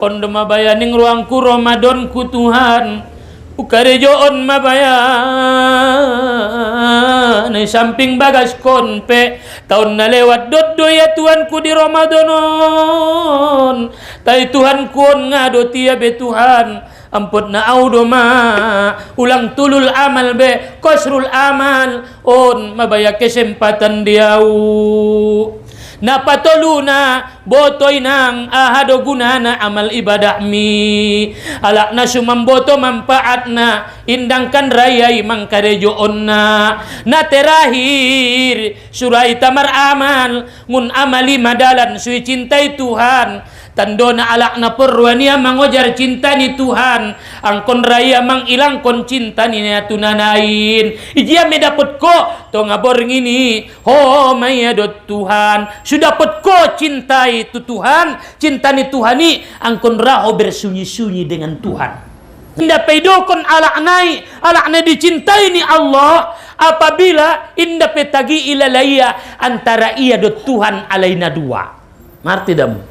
Kondo mabayaning ruangku Ramadanku Tuhan, ukarejoon mabayan samping bagas konpe tahun na lewat doddo ya Tuhanku di Ramadanon tay Tuhanku on ngado tiya be Tuhan ampun na audo ma ulang tulul amal be kosrul amal on mabaya kesempatan diau napatoluna botoy nang ahado gunana amal ibadah mi alak na sumamboto manfaat na indangkan rayay mangkarejoon na terahir surai tamar amal ngun amali madalan sui cintai Tuhan tando na alak na perwania mangojar cinta ni Tuhan angkon raya mangilang kon cinta ni tunanain ijia me dapet ko to ngabor ngini ho mayadot Tuhan sudah dapet ko cintai tu Tuhan cinta ni Tuhani angkon raho bersunyi-sunyi dengan Tuhan indah pedokon alak na dicintai ni Allah apabila indah petagi ilalaya antara ia dot Tuhan alaina dua ngerti damu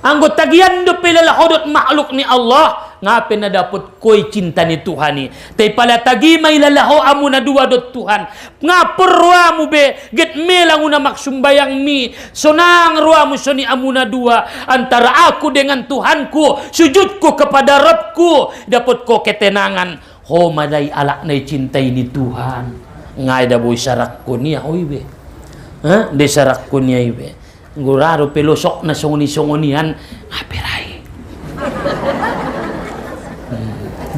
anggota tagian do pelalahodot makhluk ni Allah ngape na dapot koy cinta ni Tuhani tay pala tagi may lalaho amu na dua dot Tuhan ngapur ruamu be get melang una maksumbayang mi sonang ruamu soni amu na dua antara aku dengan Tuhanku sujudku kepada Rabbku dapot ko ketenangan ho maday alak na cintai ni Tuhan ngay da boy sarak ko niya oy be ha de sarak ko niya ibe nguraro pelosok na songoni-songonian ngaperai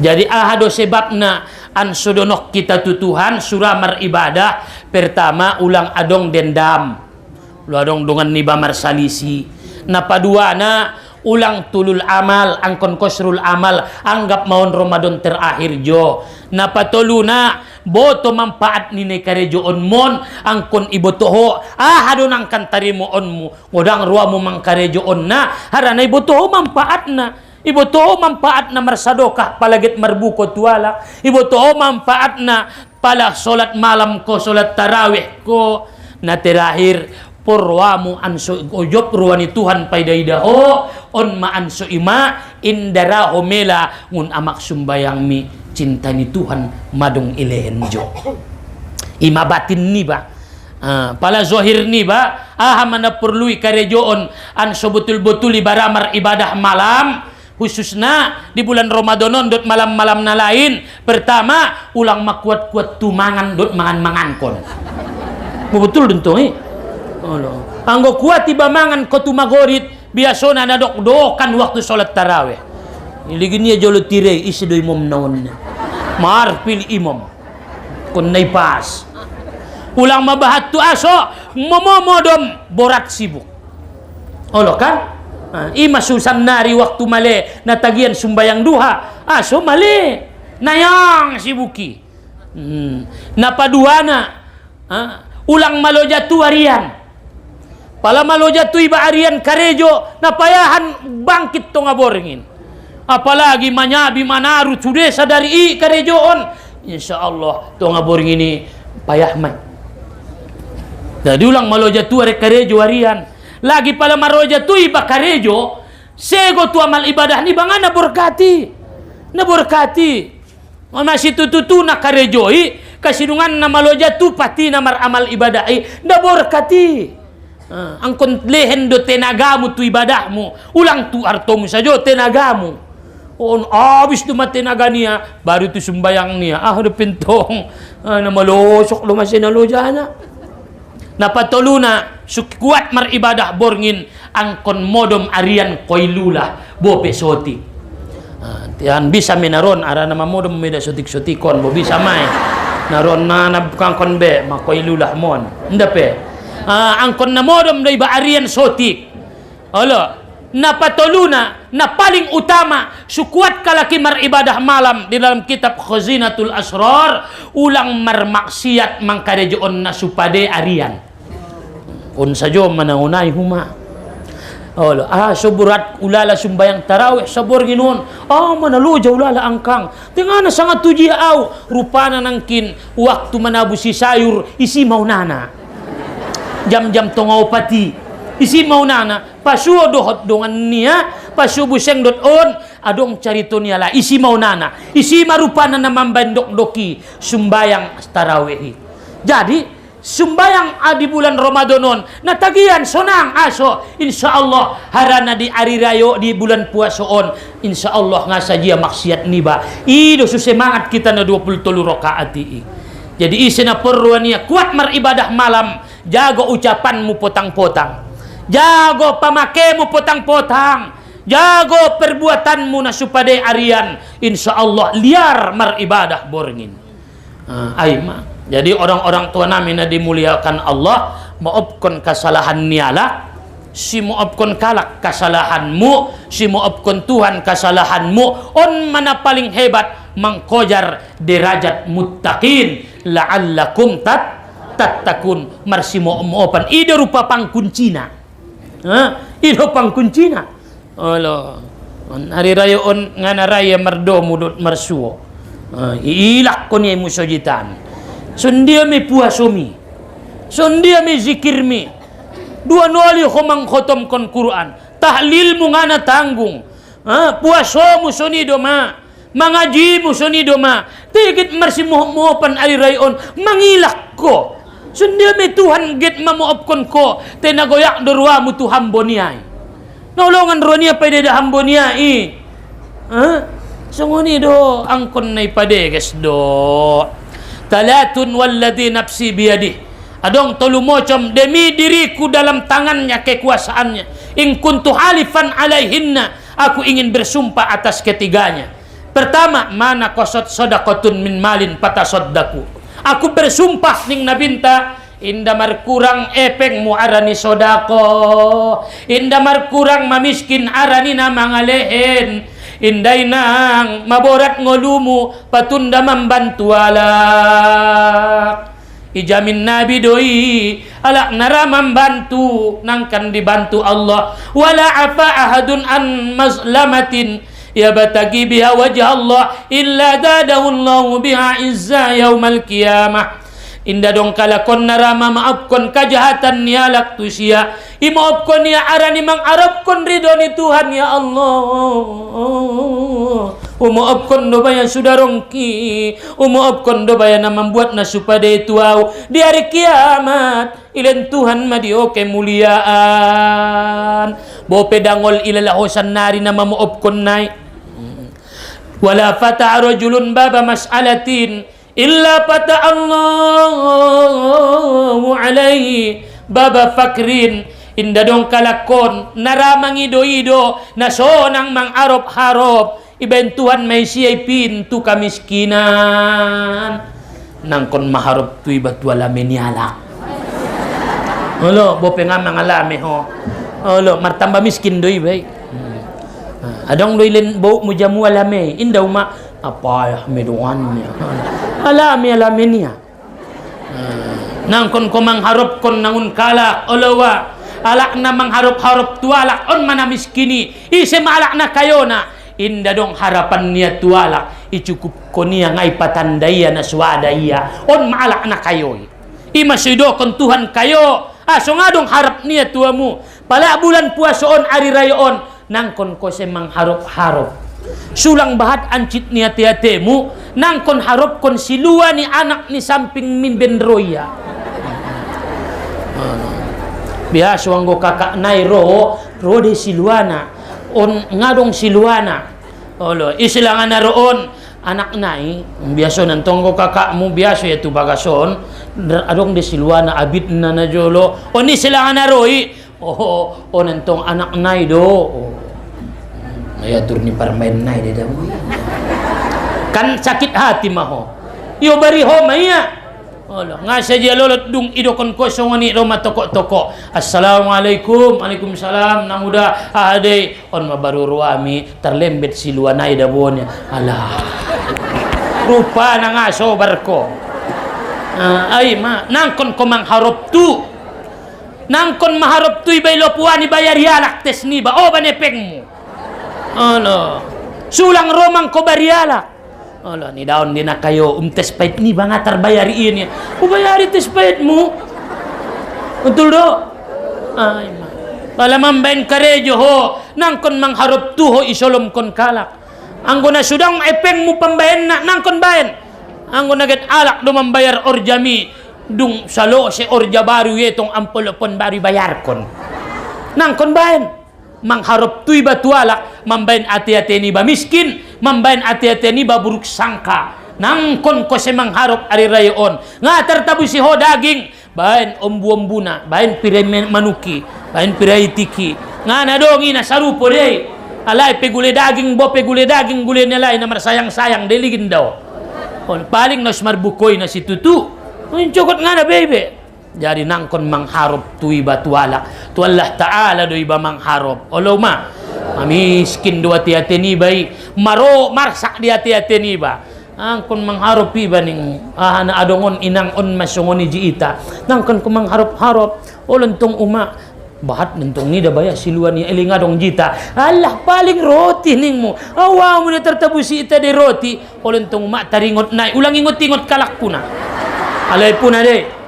jadi ahado sebabna an sodonok kita tutuhan suramar ibadah pertama ulang adong dendam lu adong dongan niba marsalisi napaduana ulang tulul amal angkon kosrul amal anggap maun Ramadan terakhir jo napatoluna boto manfaat ni karejoon mon angkon ibotoho hadon ang kantarimo onmu ngodang ruamu mangkarejoon na harana ibotoho manfaat na ibotoho manfaat na marsadokah palagit marbuko tuala ibotoho manfaat na pala solat malam ko solat tarawih ko na terakhir porwamu anso ojop ruani Tuhan paidaidaho on ma anso ima indara homela ngun amak sumbayang mi cinta ni Tuhan madong ilehenjo ima batin ni ba pala zohir ni ba mana perlu karejoon anso betul-betul ibaramar ibadah malam khususnya di bulan Ramadanon dot malam-malam na lain pertama ulang makuat-kuat tumangan dot mangan-mangan kon betul dentong anggo kuat tiba mangan ko tumagorit biasona na dok-dokan waktu salat tarawih iligin niya jolo tire isi do imam naon marpil imam kun nay pas ulang mabahat tu aso momomodom borat sibuk olo kan ima susan nari waktu male natagian sumbayang duha aso male nayang sibuki napaduana ulang maloja tu harian pala maloja tu iba harian karejo napayahan bangkit to ngaborngin apalagi manyabi manaru cudesa dari i karejoon insyaallah to ngaborngin ini payah man jadi ulang maloja tu are karejo harian lagi pala maroja tu iba karejo sego tu amal ibadah ni bangana berkati masih tututu na karejoi kasidungan na maloja tu pati namar amal ibadai na berkati angkon lehen do tenagamu tu ibadahmu ulang tu artomu saja tenagamu on abis tu matenaga niya baru tu sumbayang niya do pentong na malosok lumasin na lojana napatoluna sukuat mar ibadah borngin angkon modom arian koilula bope soti tian bisa menaron ara nama modom meda sotik-sotikon bo bisa mai naron na nabkangkon be makoilula mon ndape angkon na modom day baarian sotik olo napatoluna na paling utama sukuat kalaki maribadah malam di dalam kitab Khazinatul Asrar ulang marmaksiat mangkarejoon na supade arian kun sajo manangunay huma olo soburat ulala sumbayang tarawih sabor ginon manaluja ulala angkang tingana sangat tuji aw rupana nangkin waktu manabusi sayur isi maunana jam-jam tongaw pati isi mau nana pasuo dohot dongan nia pasu buseng dot on adong carito nia la isi mau nana isi marupana na mambandok doki sumbayang tarawih. Jadi sumbayang di bulan Ramadanon natagian sonang aso insyaallah harana di ari rayo di bulan puasoon insyaallah ngasajia maksiat niba ido semangat kita na 23 rakaat i. Jadi isena perruania kuat maribadah malam, jago ucapanmu potang-potang, jago pamakemu potang-potang, jago perbuatanmu na supade arian insyaallah liar maribadah borngin. Aima. Jadi orang-orang tua nami na dimuliakan Allah, maafkan kesalahan niala, si maafkan kalak kesalahanmu, si maafkan Tuhan kesalahanmu, on mana paling hebat mengkojar derajat muttaqin la'allakum tattaqun marsi maafan ida rupa pangkuncina. Ida pangkuncina. Allah. Hari raya on ngana raya merdo mudut mersuo. Ilak ko niya musojitan. Sundia mi puasomi, sundia mi zikirmi, dua noli khomang khotom kon Quran, tahlil mu ngana tanggung, puasomu soni doma, mangaji mu soni doma, tigit marsi muopan ali rayon, mangilak ko, sundia mi Tuhan git mamuopkon ko, tenagoyak dorwa mu tu hamboniai, nolongan ronia pede da hamboniai, sunguni do angkon nai pade guys do. Talatun walladhi nafsi biyadih, adong tolumocom demi diriku dalam tangannya kekuasaannya, in kuntu halifan alaihinna, aku ingin bersumpah atas ketiganya. Pertama, mana qasad sadaqatun min malin patasaddaku, aku bersumpah ning nabinta indamar kurang epeng mu arani sodako, indamar kurang mamiskin arani na mangalehen, inday nang maborat ngolumu patunda membantu alak ijamin nabi doi alak nara membantu nangkan dibantu Allah wala afa ahadun an mazlamatin ya batagi biha wajah Allah illa dadahu Allah biha izza yaumal qiyamah. Inda dong kalakon narama maafkon kejahatan ni alak tusia imaafkon ya arani mang arabkon ridho ni Tuhan ya Allah. Umaafkon do baya sudah rongki, umaafkon do baya na membuat na supaya itu au di hari kiamat ilen Tuhan madio kemuliaan bo pedangol ilalahosan nari na mamuafkon nai wala fata rajulun baba mas'alatin illa pata Allahu alaihi baba fakrin. Inda dong kalakon naramang ido-ido na sonang mang arop-harop ibentuhan may siya'y pintu kamiskinan nangkon maharop tuy batwa lame niala olo bope nga mga lame ho olo martamba miskin doy bay adong doy len bo mo jamu alame indaw ma apayah meduan niya alame niya nangkon ko mangharop kon nangun kala olowa alak na mangharop-harop tualak on mana miskini ise malak na kayo na inda dong harapan niya tualak icukup ko niya ngay patandaya na swadaya on maalak na kayo imasido kon Tuhan kayo aso nga dong harap niya tuamu pala bulan puasoon ari rayoon nangkon ko se mangharop-harop sulang bahat ancit niya tiatemu nangkon harop kon silua ni anak ni samping min benroya biasa wanggo kakak nai ro de siluana on ngadong siluana olo isilangan na roon anak nai biasa nantonggo kakakmu biasa ya tu bagason adong de siluana abit na na jolo on isilangan na roi o nantong anak nai do ayatur ni parmain nai de damu kan sakit hati maho yo bari ho maya Allah nga saja lolot dung idokon ko songoni roma toko-toko assalamualaikum waalaikumsalam namuda ade on mabaru ruami terlembet siluanai dabonya alah rupa na nga sobar ko ay ma nangkon ko mangharop tu nangkon maharop tu ibay lopuani bayar yalak tes ni ba o banepeng mo Allah sulang romang ko baryalak Allah ni daun din na kayo tes pahit ni ba nga tarbayari ini ubayari tes pahit mo betul do ay ma Bala mambain karejo ho, nangkon mangharap tuho isolom kon kalak. Anggo na sudang epeng mo pambayan na, nangkon bayan. Anggo naget alak do mambayar orjami, dung salo se orja baru yetong ampolopon baru bayar kon. Nangkon bayan. Mangharap tuy batualak, mambayan ati-ati ni ba miskin, mambayan ati-ati ni ba buruk sangka. Nangkon ko se mangharap ari rayon. Nga tertabu si ho daging, bayan ombu-ombuna, bayan piray manuki, bayan piray tiki. Nga na dong ina sarupo dey. Alay pegule daging bo pegule daging gule nilay na marsayang-sayang deligin daw. Paling nas marbukoy na si tutu. Cukot nga na baby. Jadi nangkon mangharap tu iba tuala tu Allah Ta'ala do iba mangharap olo ma miskin do ati-ati ni bay maro marsak di ati-ati ni ba nangkon mangharap iba ning na adongon inang on masongon ni jiita nangkon ko mangharap-harap olon tong uma bahat nentong ni da baya siluan ni elinga dong jita Allah paling roti ning mo awa mo na tertabusi ita de roti olon tong ma taringot nay ulang ingot-ingot kalak puna alay puna de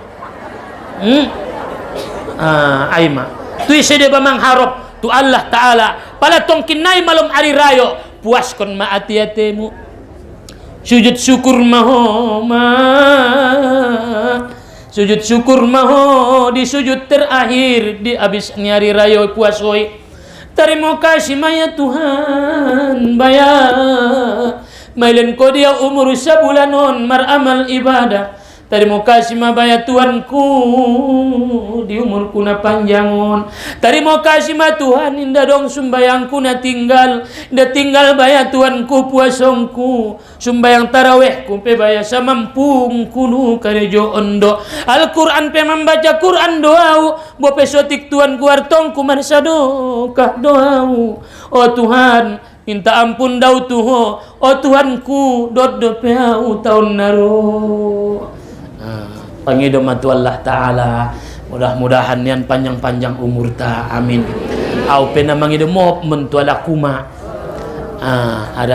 ayma tu isede ba mangharap tu Allah Ta'ala pala tong kinay malom ari rayo puas kon maati-atemu sujud syukur maho sujud syukur maho di sujud terakhir di abis nyari rayo puas hoy terima kasih maya Tuhan baya mailen ko dia umur sabulanon maramal ibadah. Terima kasih mabaya Tuhanku di umurku na panjangon. Terima kasih ma Tuhan indah dong sumbayangku na tinggal. Indah tinggal baya Tuhanku puasongku. Sumbayang tarawehku pe baya samampung kunu karejo ondo. Al-Quran pe membaca Quran doau. Bo pesotik Tuhanku artongku marsado kah doau. Oh Tuhan minta ampun dau tuho. Oh Tuhanku dot do peau tahun naro. Pangidom atu Allah Ta'ala mudah-mudahan yan panjang-panjang umur ta amin au pena mangidom mo mentuala kuma ada